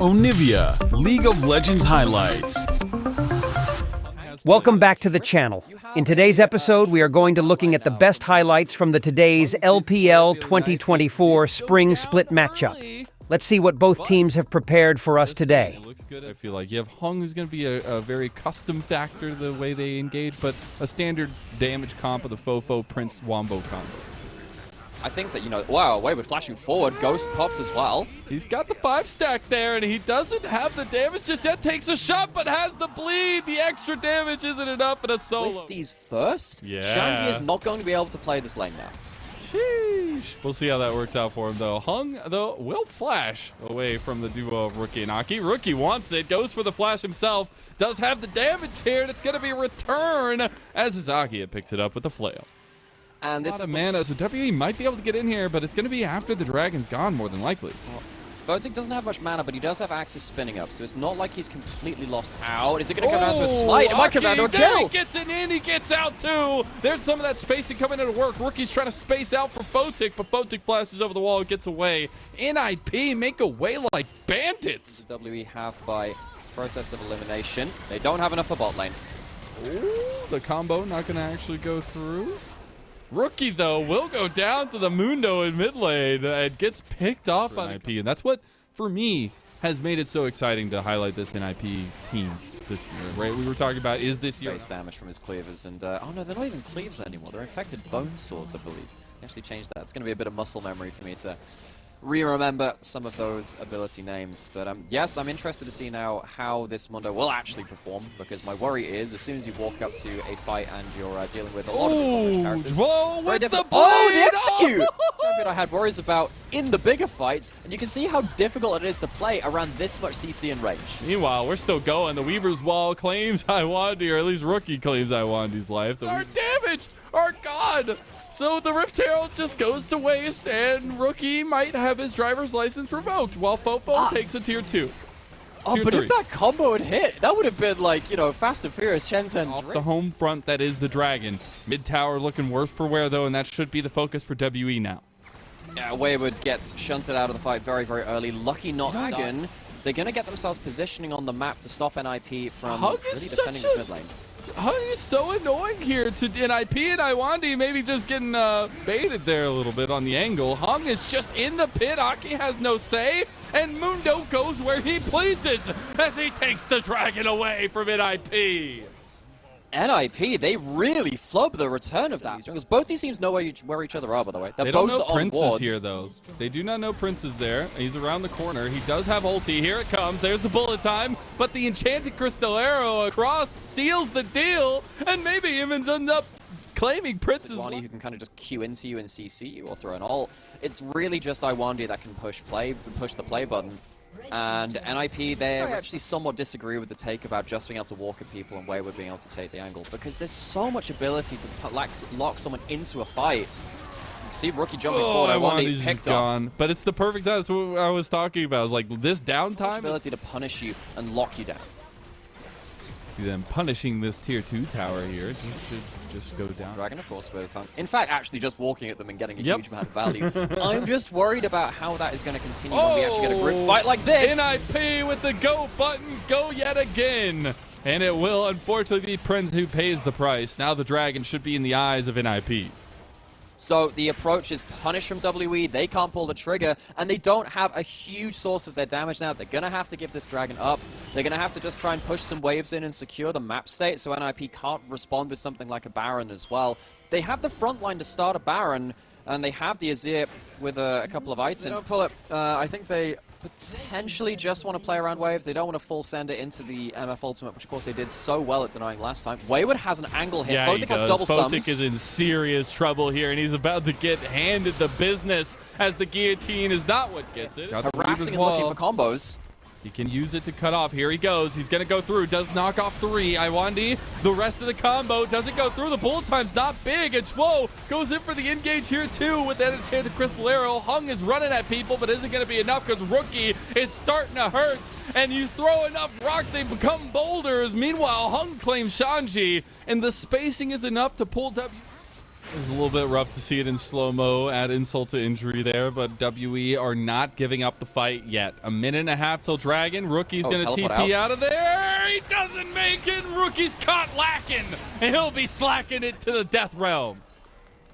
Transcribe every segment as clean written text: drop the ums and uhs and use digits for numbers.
Onivia, League of Legends highlights. Welcome back to the channel. In today's episode, we are going to looking at the best highlights from the today's LPL 2024 Spring Split matchup. Let's see what both teams have prepared for us today. It looks good. I feel like you have Hung, who's going to be a very custom factor the way they engage, but a standard damage comp of the Fofo Prince Wombo combo. I think that, wow, Wayward flashing forward, Ghost popped as well. He's got the 5-stack there, and he doesn't have the damage just yet. Takes a shot, but has the bleed. The extra damage isn't enough in a solo. 50s first? Yeah. Shanji is not going to be able to play this lane now. Sheesh. We'll see how that works out for him, though. Hung, though, will flash away from the duo of Rookie and Aki. Rookie wants it, goes for the flash himself, does have the damage here, and it's going to be a return as Izaki picks it up with the flail. And this a lot of mana, so WE might be able to get in here, but it's going to be after the dragon's gone, more than likely. Photic doesn't have much mana, but he does have Axis spinning up, so it's not like he's completely lost out. Is it going to come down to a smite? It might come down to a kill. He gets it in, he gets out too. There's some of that spacing coming into work. Rookie's trying to space out for Photic, but Photic flashes over the wall, gets away. NIP make away like bandits. WE have by process of elimination. They don't have enough for bot lane. Ooh, the combo not going to actually go through. Rookie, though, will go down to the Mundo in mid lane and gets picked off on NIP. And that's what, for me, has made it so exciting to highlight this NIP team this year, right? We were talking about, is this year... Base damage from his cleavers, and oh no, they're not even cleavers anymore. They're infected bone swords, I believe. They actually changed that. It's going to be a bit of muscle memory for me to re-remember some of those ability names. But yes, I'm interested to see now how this Mundo will actually perform, because my worry is as soon as you walk up to a fight and you're dealing with a lot of different characters, whoa, with the blade! Oh, the execute! Champion I had worries about in the bigger fights, and you can see how difficult it is to play around this much CC in range. Meanwhile, we're still going. The Weaver's Wall claims Iwandi, or at least Rookie claims Iwandi's life. Our damage! Our god! So the Rift Herald just goes to waste, and Rookie might have his driver's license revoked, while Fofo takes a tier 2. Oh, but if that combo had hit, that would have been like, Fast and Furious Shenzhen. Off the home front, that is the Dragon. Mid tower looking worse for wear, though, and that should be the focus for WE now. Yeah, Wayward gets shunted out of the fight very, very early. Lucky not Dragon. They're going to get themselves positioning on the map to stop NIP from really defending this mid lane. Hung is so annoying here to NIP, and Iwandi maybe just getting baited there a little bit on the angle. Hung is just in the pit. Aki has no say, and Mundo goes where he pleases as he takes the dragon away from NIP. NIP, they really flub the return of that. Because both these teams know where each other are, by the way. They don't know Prince is here, though. They do not know Prince is there. He's around the corner. He does have ulti. Here it comes. There's the bullet time. But the Enchanted Crystal Arrow across seals the deal. And maybe even ends up claiming Prince's Iwandi, who can kind of just queue into you and CC you or throw an ult. It's really just Iwandi that can push the play button. And NIP, they actually somewhat disagree with the take about just being able to walk at people and Wayward being able to take the angle, because there's so much ability to lock someone into a fight. You see Rookie jumping forward, Iwandi picked up. But it's the perfect time. That's what I was talking about. It's like this downtime. Ability to punish you and lock you down. See them punishing this tier 2 tower here. He should just go down. Dragon, of course, with in fact, actually just walking at them and getting a huge amount of value. I'm just worried about how that is going to continue when we actually get a group fight like this. NIP with the go button, go yet again. And it will unfortunately be Prince who pays the price. Now the dragon should be in the eyes of NIP. So the approach is punish from WE, they can't pull the trigger, and they don't have a huge source of their damage now. They're going to have to give this dragon up. They're going to have to just try and push some waves in and secure the map state, so NIP can't respond with something like a Baron as well. They have the front line to start a Baron, and they have the Azir with a couple of items. They don't pull it. I think they potentially just want to play around waves. They don't want to full send it into the MF ultimate, which of course they did so well at denying last time. Wayward has an angle here. Yeah, Photic has double sums. Photic is in serious trouble here, and he's about to get handed the business as the guillotine is not what gets it. Harassing and looking for combos. He can use it to cut off. Here he goes. He's going to go through. Does knock off 3. Iwandi, the rest of the combo doesn't go through. The bullet time's not big. And Chwo goes in for the engage here, too, with that Enchanted Crystal Arrow. Hung is running at people, but isn't going to be enough because Rookie is starting to hurt. And you throw enough rocks, they become boulders. Meanwhile, Hung claims Shanji, and the spacing is enough to pull W. It's a little bit rough to see it in slow-mo, add insult to injury there, but WE are not giving up the fight yet. A minute and a half till Dragon. Rookie's going to TP out of there. He doesn't make it. Rookie's caught lacking, and he'll be slacking it to the death realm.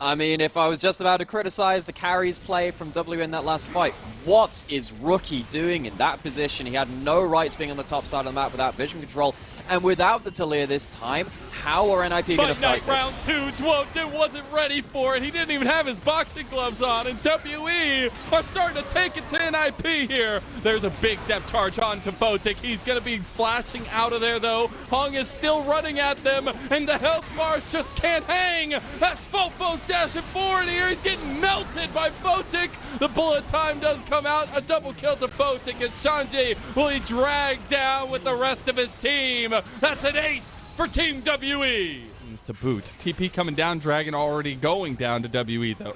I mean, if I was just about to criticize the carries play from W in that last fight, what is Rookie doing in that position? He had no rights being on the top side of the map without vision control, and without the Talia this time, how are NIP going to fight this? Round 2, Zwote wasn't ready for it. He didn't even have his boxing gloves on, and WE are starting to take it to NIP here. There's a big depth charge on to Botic. He's going to be flashing out of there, though. Hong is still running at them, and the health bars just can't hang. That's Fofo's dashing forward here. He's getting melted by Botic. The bullet time does come out. A double kill to Botic, and Sanjay will be dragged down with the rest of his team. That's an ace for Team WE. Needs to boot. TP coming down, Dragon already going down to WE though.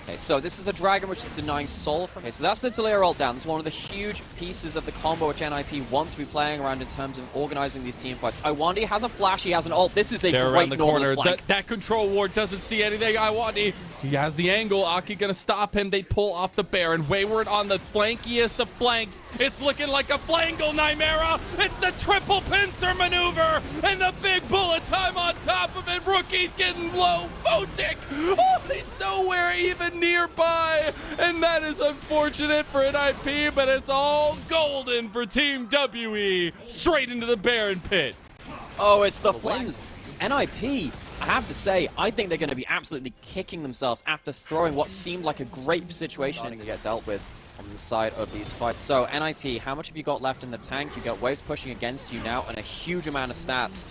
Okay, so this is a Dragon which is denying Soul from. Okay, so that's the Talia ult down. This is one of the huge pieces of the combo which NIP wants to be playing around in terms of organizing these team fights. Iwandi has a flash, he has an ult. This is a great Nautilus flank. That control ward doesn't see anything. Iwandi, he has the angle. Aki gonna stop him. They pull off the Baron. Wayward on the flankiest of flanks. It's looking like a Flangle Nightmare. It's the triple pincer maneuver, and the big bullet time on top of it. Rookie's getting low. Botic, oh, he's nowhere even nearby, and that is unfortunate for NIP, but it's all golden for Team WE. Straight into the Baron pit. Oh, it's the flames. NIP, I have to say, I think they're going to be absolutely kicking themselves after throwing what seemed like a great situation to get dealt with on the side of these fights. So, NIP, how much have you got left in the tank? You got waves pushing against you now, and a huge amount of stats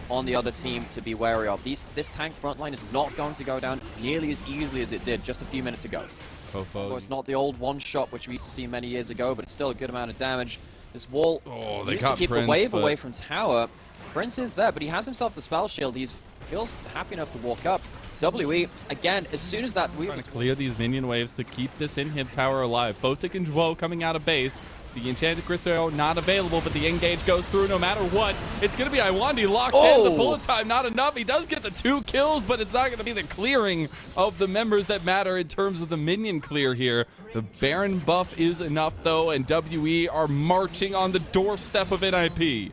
on the other team to be wary of. This tank frontline is not going to go down nearly as easily as it did just a few minutes ago. Of course, not the old one-shot which we used to see many years ago, but it's still a good amount of damage. This wall used to keep the wave away from tower. Prince is there, but he has himself the spell shield. He feels happy enough to walk up. WE, again, as soon as that weave trying to clear these minion waves to keep this inhib tower alive. Botic and Zwo coming out of base. The Enchanted Crystal not available, but the engage goes through no matter what. It's going to be Iwandi locked in. The bullet time not enough. He does get the 2 kills, but it's not going to be the clearing of the members that matter in terms of the minion clear here. The Baron buff is enough, though, and WE are marching on the doorstep of NIP.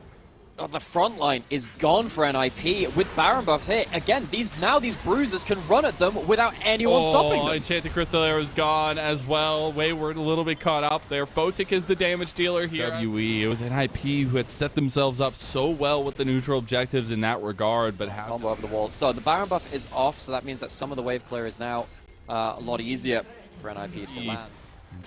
Oh, the front line is gone for NIP with Baron buff here. Again, these bruisers can run at them without anyone stopping them. Enchanted Crystal Arrow is gone as well. Wayward a little bit caught up there. Botic is the damage dealer here. WE, it was NIP who had set themselves up so well with the neutral objectives in that regard, but how combo over the wall. So the Baron buff is off, so that means that some of the wave clear is now a lot easier for NIP to land.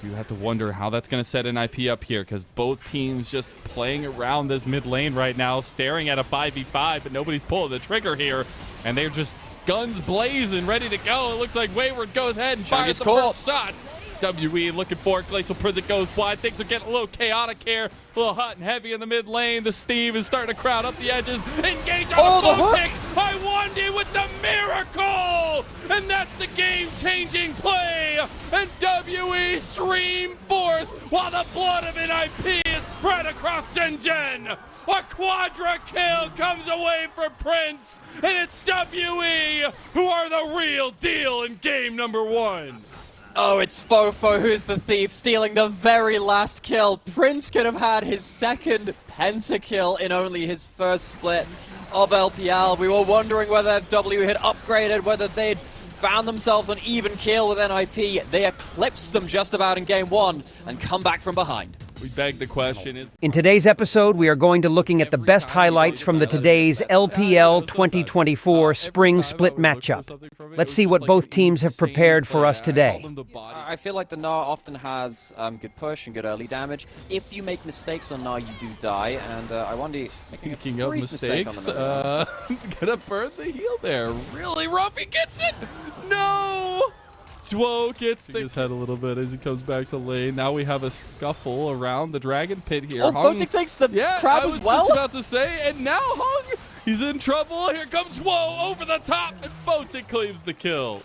You have to wonder how that's going to set NIP up here, because both teams just playing around this mid lane right now, staring at a 5v5, but nobody's pulling the trigger here, and they're just guns blazing, ready to go. It looks like Wayward goes ahead and fires the first shot. WE looking for it. Glacial Prison goes wide. Things are getting a little chaotic here. A little hot and heavy in the mid lane. The steam is starting to crowd up the edges. Engage on the Botic. Iwandi with the miracle! And that's the game-changing play. And WE stream forth while the blood of NIP is spread across Shenzhen. A quadra kill comes away from Prince. And it's WE who are the real deal in game number 1. Oh, it's Fofo who's the thief, stealing the very last kill. Prince could have had his second pentakill in only his first split of LPL. We were wondering whether W had upgraded, whether they'd found themselves an even kill with NIP. They eclipsed them just about in game 1 and come back from behind. We beg the question is... In today's episode, we are going to looking at the best highlights from the today's LPL 2024 Spring Split matchup. Let's see what both teams have prepared for us today. I feel like the Gnar often has good push and good early damage. If you make mistakes on Gnar, you do die, and I wonder... Speaking of mistakes, gonna burn the heal there. Really rough, he gets it! No! Zwo gets his head a little bit as he comes back to lane. Now we have a scuffle around the dragon pit here. Oh, Botic takes the crab as well? I was just about to say, and now Hung, he's in trouble. Here comes Zwo over the top, and Botic claims the kill.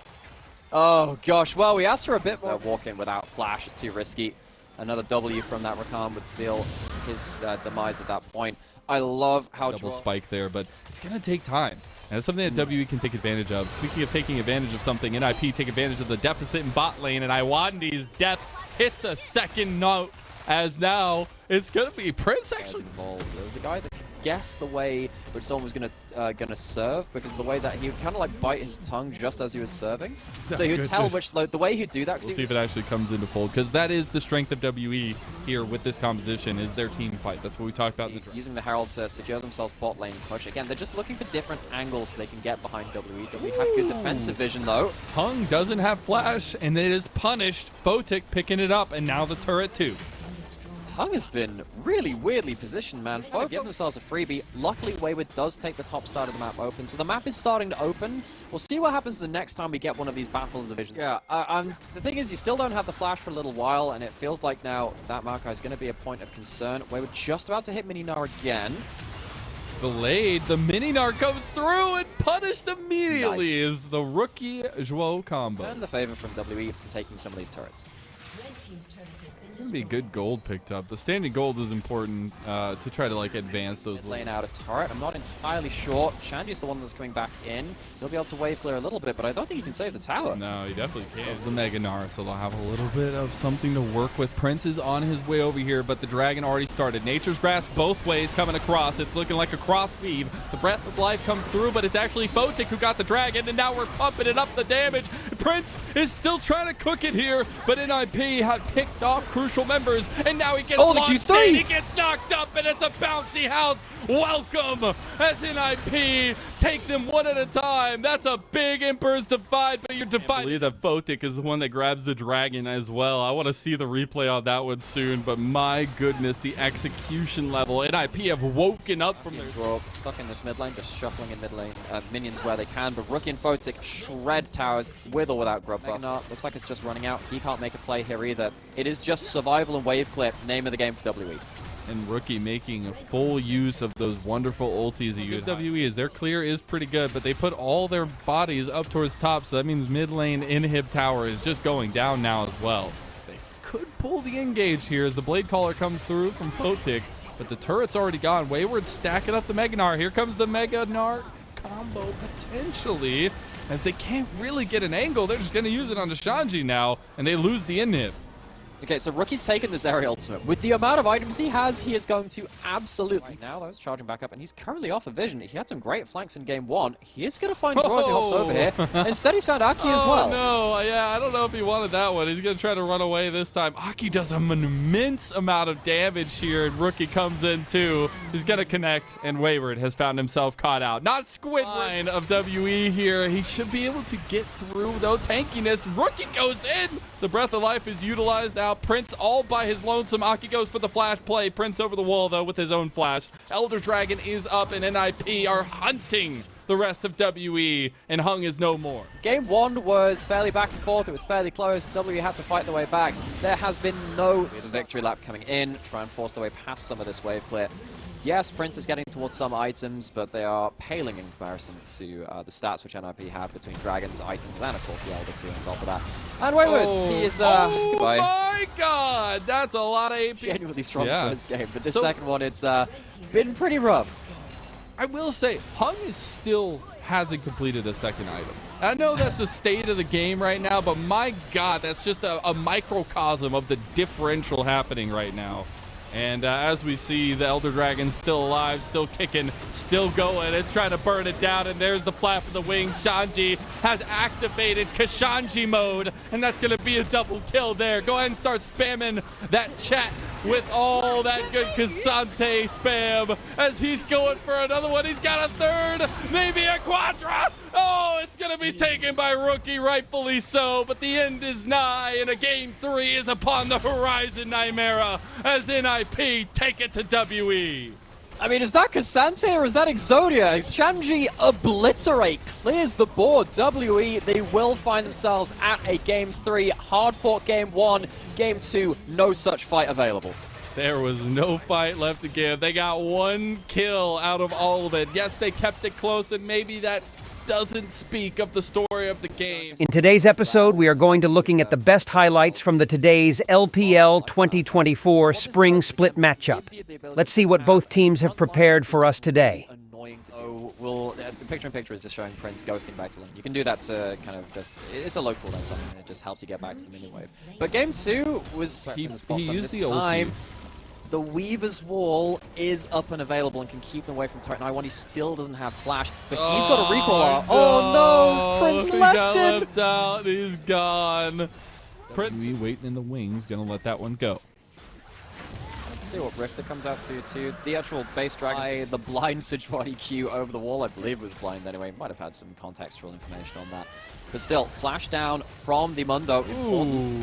Oh gosh, well we asked for a bit more. Walk in without flash is too risky. Another W from that Rakan would seal his demise at that point. I love how double spike there, but it's going to take time. And it's something that WE can take advantage of. Speaking of taking advantage of something, NIP take advantage of the deficit in bot lane, and Iwandi's death hits a second note, as now it's going to be Prince actually involved. There was a guy that could guess the way which someone was gonna serve, because of the way that he would kind of like bite his tongue just as he was serving. So he would tell which, like, the way he'd do that. We'll see if it actually comes into fold, because that is the strength of WE here with this composition, is their team fight. That's what we talked about in the draft. Using the Herald to secure themselves bot lane push. Again, they're just looking for different angles so they can get behind WE. WE have good defensive vision though. Hung doesn't have flash, and it is punished. Photic picking it up, and now the turret too. Hung has been really weirdly positioned, man. Foe give themselves a freebie. Luckily, Wayward does take the top side of the map open, so the map is starting to open. We'll see what happens the next time we get one of these battles divisions. Yeah, the thing is, you still don't have the flash for a little while, and it feels like now that Maokai is going to be a point of concern. Wayward just about to hit Mininar again. Delayed, the Mininar comes through and punished immediately is the rookie Joao combo. And the favor from WE for taking some of these turrets. It's gonna be good gold picked up. The standing gold is important to try to like advance those. Laying out a turret. I'm not entirely sure. Shandy's the one that's coming back in. He'll be able to wave clear a little bit, but I don't think he can save the tower. No, he definitely can't. The Mega Gnar, so they'll have a little bit of something to work with. Prince is on his way over here, but the dragon already started. Nature's Grasp both ways coming across. It's looking like a cross weave. The Breath of Life comes through, but it's actually Photic who got the dragon, and now we're pumping it up the damage. Prince is still trying to cook it here, but NIP had picked off crucial members, and now he gets launched in, he gets knocked up, and it's a bouncy house. Welcome as NIP take them one at a time. That's a big Emperor's Divide, but you're divided. I believe that Photic is the one that grabs the dragon as well. I want to see the replay on that one soon, but my goodness, the execution level. NIP have woken up from their draw, stuck in this mid lane, just shuffling in mid lane minions where they can, but Rookie and Photic shred towers with or without grub buff. Looks like it's just running out. He can't make a play here either. It is just survival and wave clip, name of the game for WE. And Rookie making a full use of those wonderful ultis that you WE is. Their clear is pretty good, but they put all their bodies up towards top, so that means mid lane inhib tower is just going down now as well. They could pull the engage here as the Blade Caller comes through from Photic, but the turret's already gone. Wayward stacking up the Mega Gnar. Here comes the Mega Gnar combo potentially, as they can't really get an angle. They're just going to use it onto Shanji now, and they lose the inhib. Okay, so Rookie's taken this area ultimate. With the amount of items he has, he is going to absolutely... Right now, though, he's charging back up, and he's currently off a vision. He had some great flanks in game one. He is going to find Draw if he hops over here. Instead, he's found Aki as well. No, yeah, I don't know if he wanted that one. He's going to try to run away this time. Aki does an immense amount of damage here, and Rookie comes in too. He's going to connect, and Wayward has found himself caught out. Not Squidward of WE here. He should be able to get through, though. Tankiness. Rookie goes in. The Breath of Life is utilized now. Prince all by his lonesome. Aki goes for the flash play. Prince over the wall, though, with his own flash. Elder Dragon is up, and NIP are hunting the rest of WE, and Hung is no more. Game one was fairly back and forth. It was fairly close. WE had to fight their way back. There has been no victory lap coming in. Try and force their way past some of this wave clear. Yes, Prince is getting towards some items, but they are paling in comparison to the stats which NIP have between dragons, items, and of course the Elder 2 on top of that. And Wayward, he is oh goodbye. My god, that's a lot of AP. Genuinely strong first game, but this second one, it's been pretty rough. I will say, Hung is still hasn't completed a second item. I know that's the state of the game right now, but my god, that's just a microcosm of the differential happening right now. And as we see, the Elder Dragon's still alive, still kicking, still going. It's trying to burn it down, and there's the flap of the wing. Shanji has activated Kashanji mode, and that's going to be a double kill there. Go ahead and start spamming that chat with all that good Kasante spam as he's going for another one. He's got a third, maybe a quadra. Oh, it's going to be taken by Rookie, rightfully so, but the end is nigh, and a game 3 is upon the horizon, Nymera, as NIP take it to WE. I mean, is that Kasante or is that Exodia? Shanji obliterate, clears the board. WE, they will find themselves at a game 3, hard fought game 1, game 2, no such fight available. There was no fight left to give. They got one kill out of all of it. Yes, they kept it close, and maybe that doesn't speak of the story of the game. In today's episode, we are going to looking at the best highlights from today's LPL 2024 Spring Split matchup. Let's see what both teams have prepared for us today. So the picture-in-picture is just showing Prince ghosting back to lane. You can do that to kind of just, it's a low cooldown something, it just helps you get back to the mini wave. But game 2 was He he used the ulti. The Weaver's Wall is up and available and can keep them away from turret. Now, he still doesn't have flash, but he's got a recall out. Oh no! Prince left him! Left out. He's gone. Prince waiting in the wings, gonna let that one go. Let's see what Rifter comes out to. The actual base dragon, the blind Sejuani Q over the wall, I believe was blind anyway. Might have had some contextual information on that. But still, flash down from the Mundo. Ooh,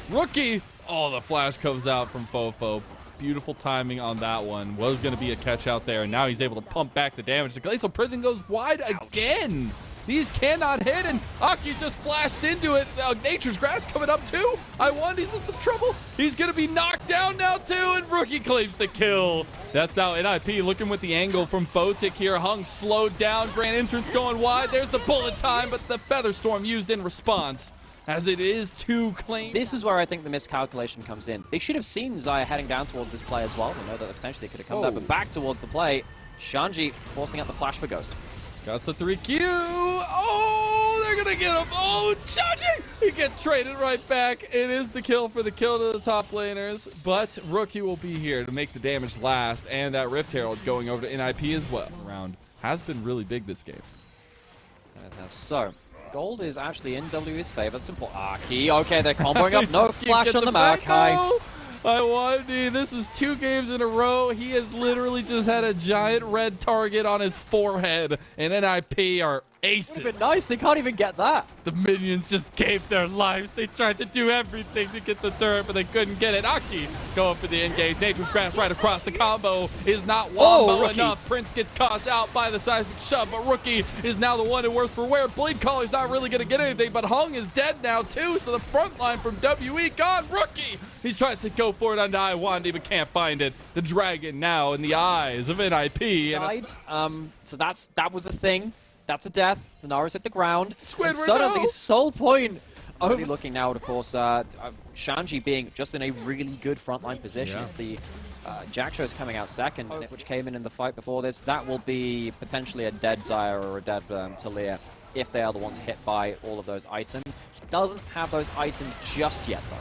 rookie! Oh, the flash comes out from Fofo. Beautiful timing on that one. Was going to be a catch out there, and now he's able to pump back the damage. The Glacial Prison goes wide again. These cannot hit, and Aki just flashed into it. Nature's Grass coming up too. Iwandi's in some trouble. He's going to be knocked down now too, and Rookie claims the kill. That's now NIP looking with the angle from Photic here. Hung slowed down. Grand Entrance going wide. There's the bullet time, but the Feather Storm used in response, as it is to claim. This is where I think the miscalculation comes in. They should have seen Xayah heading down towards this play as well. They know that potentially they could have come there, but back towards the play. Shanji forcing out the flash for Ghost. Got the 3Q. Oh, they're going to get him. Oh, Shanji! He gets traded right back. It is the kill for the kill to the top laners, but Rookie will be here to make the damage last, and that Rift Herald going over to NIP as well. Round has been really big this game. So, gold is actually in WE's favor. That's important. Aki, okay, they're comboing up. No flash on the Makai. Iwandi, this is 2 games in a row. He has literally just had a giant red target on his forehead, and NIP are acing. But nice, they can't even get that. The minions just gave their lives. They tried to do everything to get the turret, but they couldn't get it. Aki going for the engage. Nature's Grass right across the combo is not wombo enough. Prince gets caught out by the seismic shove, but Rookie is now the one who works for wear. Bleed Caller's not really going to get anything, but Hung is dead now too, so the front line from WE gone. Rookie, he tries to go for it onto Iwandi, but can't find it. The dragon now in the eyes of NIP. Died. So that was a thing. That's a death. The Nara's hit the ground. Squidward, and suddenly, no! Soul Point only looking now, of course, Shanji being just in a really good frontline position as the Jackshow's coming out second, which came in the fight before this. That will be potentially a dead Xayah or a dead Talia if they are the ones hit by all of those items. He doesn't have those items just yet, though.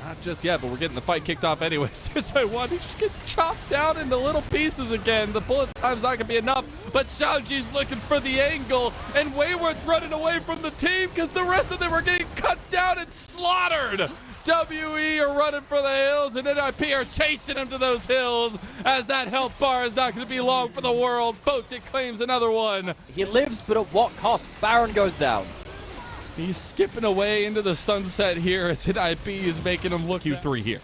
Not just yet, but we're getting the fight kicked off anyways. There's one who just gets chopped down into little pieces again. The bullet time's not going to be enough, but Shanji's looking for the angle, and Wayward's running away from the team because the rest of them are getting cut down and slaughtered. WE are running for the hills, and NIP are chasing them to those hills, as that health bar is not going to be long for the world. Photic claims another one. He lives, but at what cost? Baron goes down. He's skipping away into the sunset here as NIP is making him look Q3 here.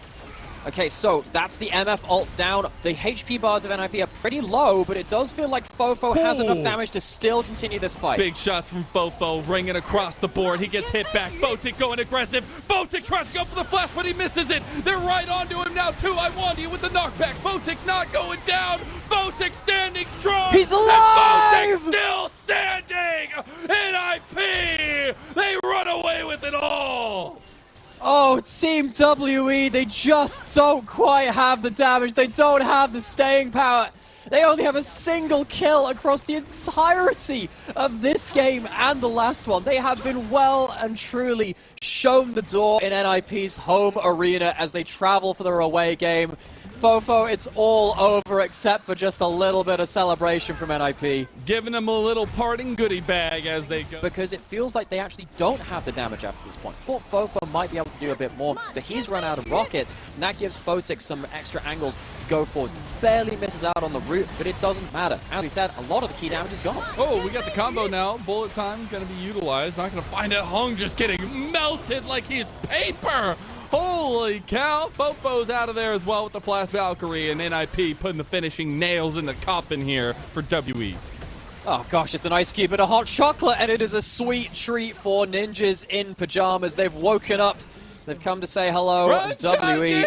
Okay, so that's the MF ult down. The HP bars of NIP are pretty low, but it does feel like Fofo has enough damage to still continue this fight. Big shots from Fofo, ringing across the board. He gets hit back. Photic going aggressive. Photic tries to go for the flash, but he misses it. They're right onto him now, too. Iwandi with the knockback. Photic not going down. Photic standing strong. He's alive! And Photic still standing. NIP, they run away with it all. Oh, Team WE, they just don't quite have the damage. They don't have the staying power. They only have a single kill across the entirety of this game and the last one. They have been well and truly shown the door in NIP's home arena as they travel for their away game. Fofo, it's all over except for just a little bit of celebration from NIP. Giving them a little parting goodie bag as they go. Because it feels like they actually don't have the damage after this point. Thought Fofo might be able to do a bit more, but he's run out of rockets, and that gives Photic some extra angles to go for. Barely misses out on the root, but it doesn't matter. As we said, a lot of the key damage is gone. Oh, we got the combo now. Bullet time going to be utilized. Not going to find it. Hung just getting melted like he's paper. Holy cow. Fofo's out of there as well with the Flash Valkyrie, and NIP putting the finishing nails in the coffin here for WE. Oh gosh, it's an ice cube and a hot chocolate, and it is a sweet treat for ninjas in pajamas. They've woken up. They've come to say hello. Run, WE.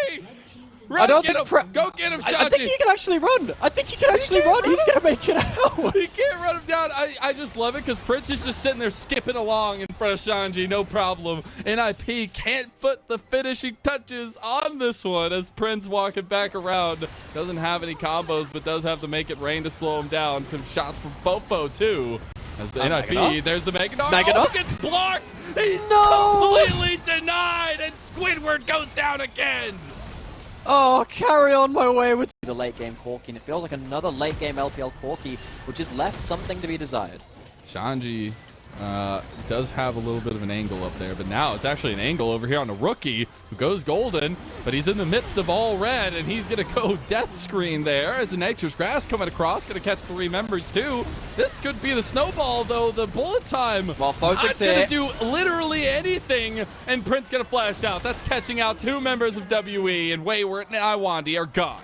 Run, I don't get think him. Go get him, Shanji. I think he can actually run. I think he can actually run. He's gonna make it out. He can't run him down. I just love it because Prince is just sitting there skipping along in front of Shanji, no problem. NIP can't put the finishing touches on this one as Prince walking back around. Doesn't have any combos, but does have the make it rain to slow him down. Some shots from Fofo too. As the NIP, there's the Megadon. Megadon? Gets blocked. He's completely denied, and Squidward goes down again. Oh, carry on my way with the late game Corki. And it feels like another late game LPL Corki, which has left something to be desired. Shanji does have a little bit of an angle up there, but now it's actually an angle over here on the rookie who goes golden, but he's in the midst of all red, and he's going to go death screen there as the Nature's Grass coming across, going to catch 3 members too. This could be the snowball, though. The bullet time. Well, Photic's going here. to do literally anything, and Prince going to flash out. That's catching out 2 members of WE, and Wayward and Iwandi are gone.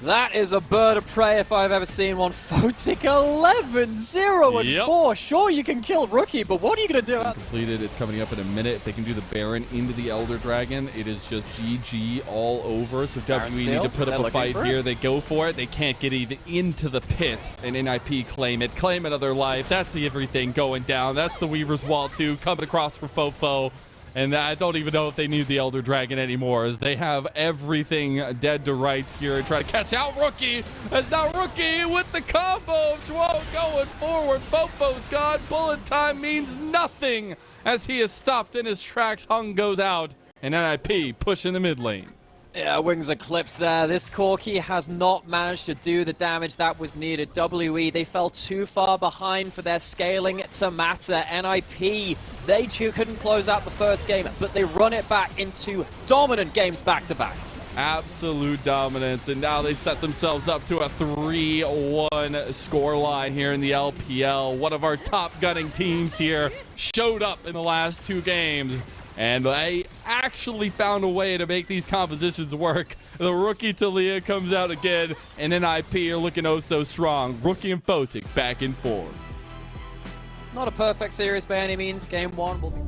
That is a bird of prey if I've ever seen one. Photic 11-0-4. Sure, you can kill Rookie, but what are you going to do? Completed. It's coming up in a minute. If they can do the Baron into the Elder Dragon, it is just GG all over. So WE need to put up a fight here. They go for it. They can't get even into the pit. And NIP claim it. Claim another life. That's everything going down. That's the Weaver's Wall too, coming across for Fofo. And I don't even know if they need the Elder Dragon anymore, as they have everything dead to rights here and try to catch out Rookie. As now Rookie with the combo. Chwo going forward. Fofo's gone. Bullet time means nothing as he is stopped in his tracks. Hung goes out, and NIP pushing the mid lane. Yeah, wings are clipped there. This Corki has not managed to do the damage that was needed. WE, they fell too far behind for their scaling to matter. NIP, they too couldn't close out the first game, but they run it back into dominant games back-to-back. Absolute dominance, and now they set themselves up to a 3-1 scoreline here in the LPL. One of our top gunning teams here showed up in the last 2 games. And they actually found a way to make these compositions work. The rookie Talia comes out again, and NIP are looking oh so strong. Rookie and Photic back in form. Not a perfect series by any means. Game 1 will be...